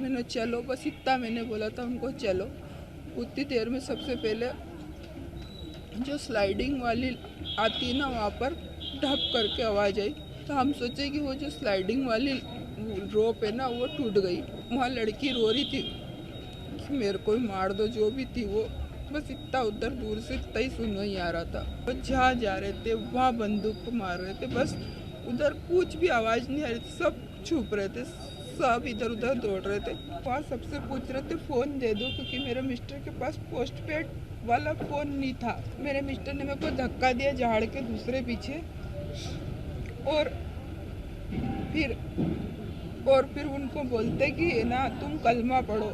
मैंने चलो, बस इतना मैंने बोला था उनको, चलो। उतनी देर में सबसे पहले जो स्लाइडिंग वाली आती है ना, वहाँ पर ढप करके आवाज़ आई। तो हम सोचे कि वो जो स्लाइडिंग वाली रोप है ना, वो टूट गई। वहाँ लड़की रो रही थी कि मेरे को ही मार दो, जो भी थी वो। बस इतना उधर दूर से इतना ही सुन ही आ रहा था। वो जहाँ जा रहे थे वहाँ बंदूक को मार रहे थे। बस उधर कुछ भी आवाज़ नहीं आ रही थी, सब छुप रहे थे, सब इधर उधर दौड़ रहे थे। वहाँ सबसे पूछ रहे थे फ़ोन दे दो, क्योंकि मेरे मिस्टर के पास पोस्ट पेड वाला फ़ोन नहीं था। मेरे मिस्टर ने मेरे को धक्का दिया झाड़ के दूसरे पीछे, और फिर उनको बोलते कि ना तुम कलमा पढ़ो।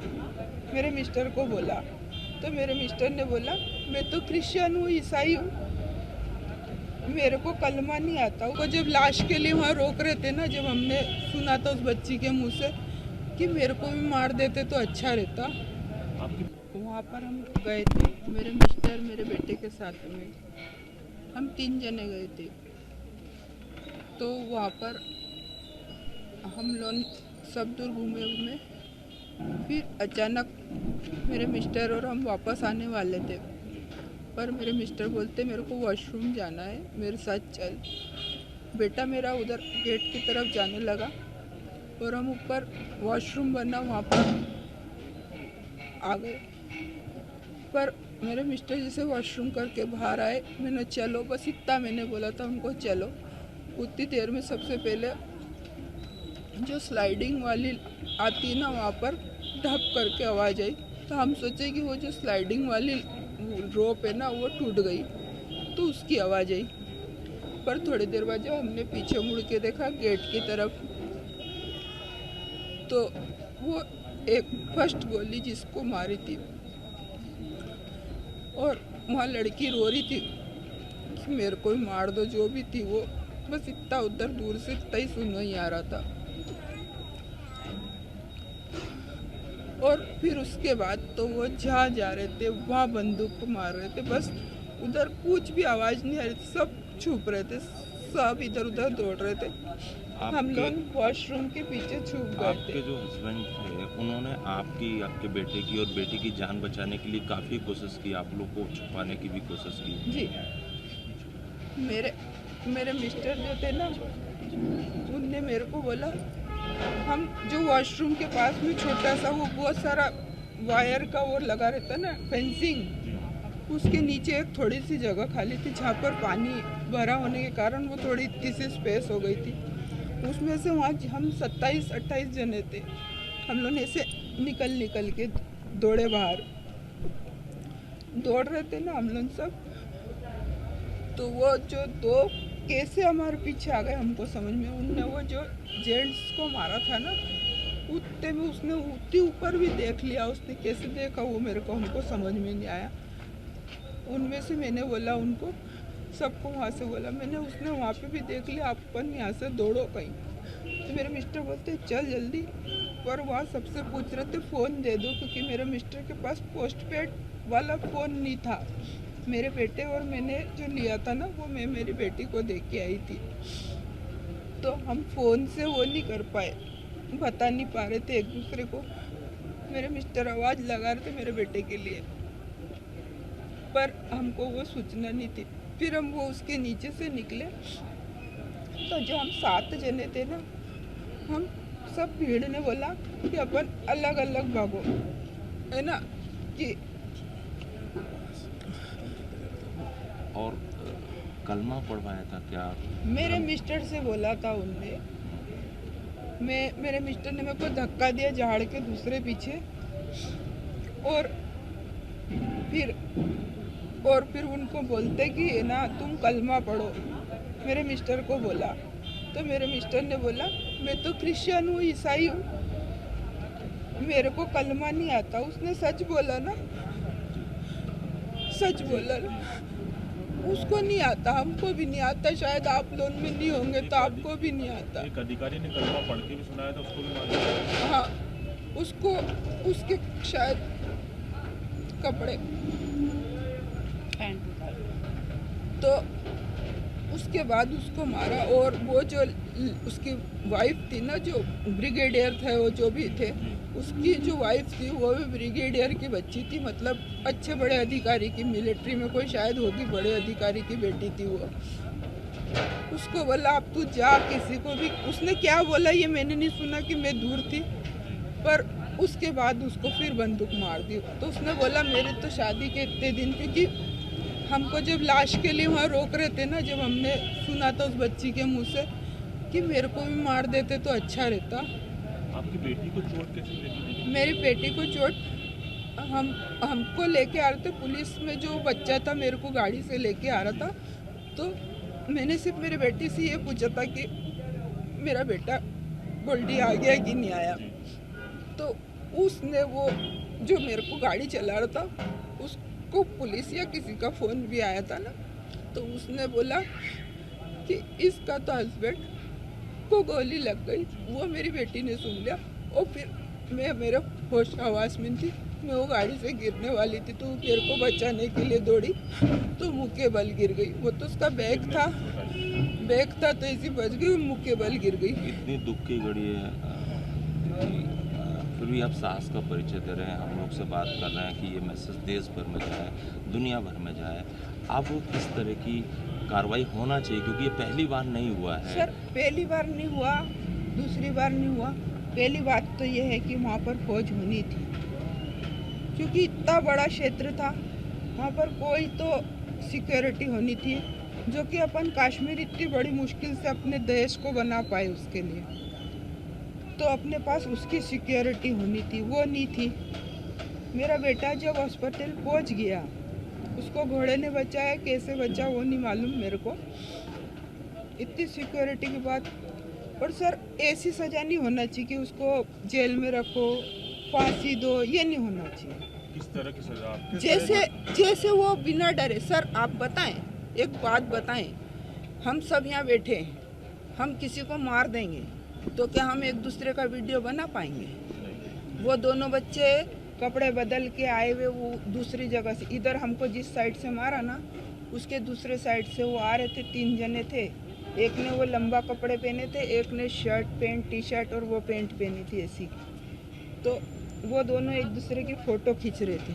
मेरे मिस्टर को बोला, तो मेरे मिस्टर ने बोला मैं तो क्रिश्चियन हूँ, ईसाई हूँ, मेरे को कलमा नहीं आता। वो जब लाश के लिए वहाँ रोक रहे थे ना, जब हमने सुना था उस बच्ची के मुंह से कि मेरे को भी मार देते तो अच्छा रहता। वहाँ पर हम गए थे, मेरे मिस्टर मेरे बेटे के साथ में, हम 3 जने गए थे। तो वहाँ पर हम लोग सब दूर घूमे, फिर अचानक मेरे मिस्टर और हम वापस आने वाले थे, पर मेरे मिस्टर बोलते मेरे को वॉशरूम जाना है, मेरे साथ चल। बेटा मेरा उधर गेट की तरफ जाने लगा और हम ऊपर वॉशरूम बना वहाँ पर आ गए। पर मेरे मिस्टर जैसे वॉशरूम करके बाहर आए, मैंने चलो, बस इतना मैंने बोला था उनको, चलो। उतनी देर में सबसे पहले जो स्लाइडिंग वाली आती है ना, वहाँ पर ढप करके आवाज़ आई। तो हम सोचे कि वो जो स्लाइडिंग वाली रोप है ना, वो टूट गई, तो उसकी आवाज़ आई। पर थोड़ी देर बाद जब हमने पीछे मुड़ के देखा गेट की तरफ, तो वो एक फर्स्ट गोली जिसको मारी थी, और वहाँ लड़की रो रही थी कि मेरे को ही मार दो, जो भी थी वो। बस इतना उधर दूर से इतना ही सुन ही आ रहा था। और फिर उसके बाद तो वो जहाँ जा रहे थे वहाँ बंदूक को मार रहे थे। बस उधर कुछ भी आवाज़ नहीं आ रही थी, सब छुप रहे थे, सब इधर उधर दौड़ रहे थे। हम लोग वॉशरूम के पीछे छुप गए थे। आपके जो हस्बैंड थे उन्होंने आपके बेटे की और बेटी की जान बचाने के लिए काफ़ी कोशिश की, आप लोग को छुपाने की भी कोशिश की। जी, मेरे मिस्टर जो थे ना, उनने मेरे को बोला, हम जो वॉशरूम के पास में छोटा सा वो बहुत सारा वायर का वो लगा रहता ना, फेंसिंग, उसके नीचे एक थोड़ी सी जगह खाली थी जहाँ पर पानी भरा होने के कारण वो थोड़ी इतनी सी स्पेस हो गई थी। उसमें से वहाँ हम 27-28 जने थे। हम लोग ऐसे निकल के दौड़े, बाहर दौड़ रहे थे ना हम लोग सब। तो वो जो 2 कैसे हमारे पीछे आ गए हमको समझ में। उनने वो जो जेंट्स को मारा था ना, उतने में उसने उतनी ऊपर भी देख लिया। उसने कैसे देखा वो मेरे को हमको समझ में नहीं आया। उनमें से मैंने बोला उनको, सबको वहाँ से बोला मैंने, उसने वहाँ पे भी देख लिया, अपन यहाँ से दौड़ो कहीं। तो मेरे मिस्टर बोलते चल जल्दी। पर वहाँ सबसे पूछ रहे थे फ़ोन दे दो, क्योंकि मेरे मिस्टर के पास पोस्ट पेड वाला फ़ोन नहीं था। मेरे बेटे और मैंने जो लिया था ना, वो मैं मेरी बेटी को दे के आई थी। तो हम फ़ोन से वो नहीं कर पाए, बता नहीं पा रहे थे एक दूसरे को। मेरे मिस्टर आवाज़ लगा रहे थे मेरे बेटे के लिए, पर हमको वो सूचना नहीं थी। फिर हम वो उसके नीचे से निकले, तो जो हम 7 जने थे ना, हम सब भीड़ ने बोला कि अपन अलग अलग भागो, है ना। कि और कलमा पढ़वाया था क्या? मेरे मिस्टर से बोला था उनने। मेरे मिस्टर ने मेरे को धक्का दिया झाड़ के दूसरे पीछे, और फिर उनको बोलते कि ना तुम कलमा पढ़ो। मेरे मिस्टर को बोला, तो मेरे मिस्टर ने बोला मैं तो क्रिश्चियन हूँ, ईसाई हूँ, मेरे को कलमा नहीं आता। उसने सच बोला ना, सच बोला ना। उसको नहीं आता, हमको भी नहीं आता, शायद आप लोग में नहीं होंगे तो आपको भी नहीं आता। एक अधिकारी ने कलमा पढ़ के भी सुनाया था, उसको भी मालूम? हाँ, उसको उसके शायद कपड़े, तो उसके बाद उसको मारा। और वो जो उसकी वाइफ थी ना, जो ब्रिगेडियर थे, वो जो भी थे, उसकी जो वाइफ थी वो भी ब्रिगेडियर की बच्ची थी, मतलब अच्छे बड़े अधिकारी की, मिलिट्री में कोई शायद होगी, बड़े अधिकारी की बेटी थी वो। उसको बोला अब तू जा, किसी को भी, उसने क्या बोला ये मैंने नहीं सुना कि मैं दूर थी, पर उसके बाद उसको फिर बंदूक मार दी। तो उसने बोला मेरे तो शादी के इतने दिन, क्योंकि हमको जब लाश के लिए वहाँ रोक रहे थे ना, जब हमने सुना था उस बच्ची के मुंह से कि मेरे को भी मार देते तो अच्छा रहता। आपकी बेटी को चोट कैसे लगी? मेरी बेटी को चोट हमको लेके आ रहे थे, पुलिस में जो बच्चा था मेरे को गाड़ी से लेके आ रहा था, तो मैंने सिर्फ मेरी बेटी से ये पूछा था कि मेरा बेटा गोल्डी आ गया कि नहीं आया। तो उसने वो जो मेरे को गाड़ी चला रहा था उसको पुलिस या किसी का फ़ोन भी आया था ना, तो उसने बोला कि इसका तो हस्बैंड को गोली लग गई। वो मेरी बेटी ने सुन लिया और फिर मैं मेरे होश आवास में थी, मैं वो गाड़ी से गिरने वाली थी, तो मेरे को बचाने के लिए दौड़ी तो मुँह के बल गिर गई। वो तो उसका बैग था तो ऐसी बच गई, मुँह के बल गिर गई। इतनी दुख की घड़ी है, फिर भी आप साहस का परिचय दे रहे हैं, हम लोग से बात कर रहे हैं कि ये मैसेज देश भर में जाए, दुनिया भर में जाए। आप किस तरह की कार्रवाई होना चाहिए, क्योंकि ये पहली बार नहीं हुआ है। सर पहली बार नहीं हुआ, दूसरी बार नहीं हुआ, पहली बात तो ये है कि वहाँ पर फौज होनी थी, क्योंकि इतना बड़ा क्षेत्र था, वहाँ पर कोई तो सिक्योरिटी होनी थी, जो कि अपन कश्मीर इतनी बड़ी मुश्किल से अपने देश को बना पाए, उसके लिए तो अपने पास उसकी सिक्योरिटी होनी थी, वो नहीं थी। मेरा बेटा जब हॉस्पिटल पहुँच गया, उसको घोड़े ने बचाया, कैसे बचा वो नहीं मालूम मेरे को, इतनी सिक्योरिटी के बाद। और सर ऐसी सज़ा नहीं होना चाहिए कि उसको जेल में रखो, फांसी दो, ये नहीं होना चाहिए। किस तरह की सजा? जैसे वो बिना डरे। सर आप बताएं, एक बात बताएं, हम सब यहाँ बैठे हैं, हम किसी को मार देंगे तो क्या हम एक दूसरे का वीडियो बना पाएंगे? वो दोनों बच्चे कपड़े बदल के आए हुए, वो दूसरी जगह से, इधर हमको जिस साइड से मारा ना, उसके दूसरे साइड से वो आ रहे थे, 3 जने थे। एक ने वो लंबा कपड़े पहने थे, एक ने शर्ट पैंट टी शर्ट और वो पैंट पहनी थी ऐसी। तो वो दोनों एक दूसरे की फ़ोटो खींच रहे थे।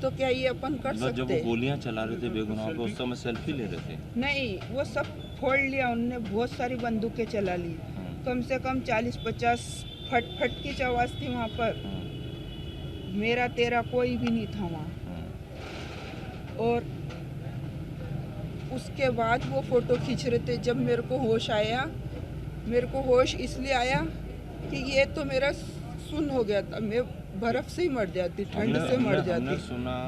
तो क्या ये अपन कर सकते? जब वो गोलियां चला रहे थे बेगुनाह पे, उस समय सेल्फी ले रहे थे? नहीं, वो सब फोड़ लिया उनने, बहुत सारी बंदूकें चला ली, कम से कम 40-50 फट की आवाज़ थी वहाँ पर। मेरा तेरा कोई भी नहीं था वहाँ। और उसके बाद वो फ़ोटो खींच रहे थे। जब मेरे को होश आया, मेरे को होश इसलिए आया कि ये तो मेरा सुन हो गया था, मैं बर्फ़ से ही मर जाती, ठंड से मर जाती। हमने सुना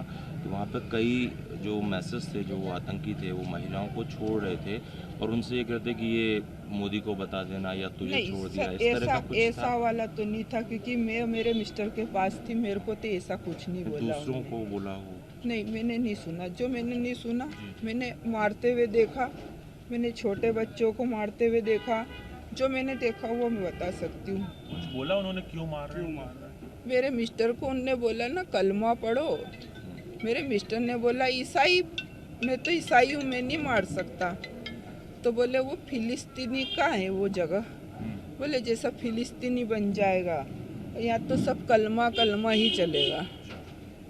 कि वहाँ पे कई जो मैसेज थे, जो वो आतंकी थे, वो महिलाओं को छोड़ रहे थे और उनसे ये कहते कि ये मोदी को बता देना या तुझे छोड़ दिया, इस तरह का कुछ ऐसा था? वाला तो नहीं था, क्योंकि मैं मेरे मिस्टर के पास थी, मेरे को तो ऐसा कुछ नहीं बोला। दूसरों को बोला हो? नहीं, मैंने नहीं सुना। जो मैंने नहीं सुना, मैंने मारते हुए देखा, मैंने छोटे बच्चों को मारते हुए देखा, जो मैंने देखा वो मैं बता सकती हूँ। कुछ बोला उन्होंने? क्यों मार रहे हैं? मेरे मिस्टर को उनने बोला ना कलमा पढ़ो, मेरे मिस्टर ने बोला ईसाई, मैं तो ईसाई हूँ, मैं नहीं मार सकता। तो बोले वो फिलिस्तीनी का है वो जगह, बोले जैसा फिलिस्तीनी बन जाएगा, यहाँ तो सब कलमा ही चलेगा,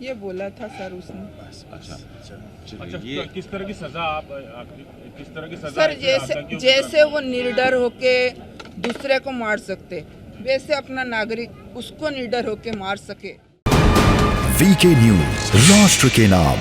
ये बोला था सर उसने। अच्छा, ये किस तरह की सजा किस तरह की सजा सर जैसे वो निर्डर होके दूसरे को मार सकते, वैसे अपना नागरिक उसको निडर होके मार सके। वीके न्यूज़, राष्ट्र के नाम।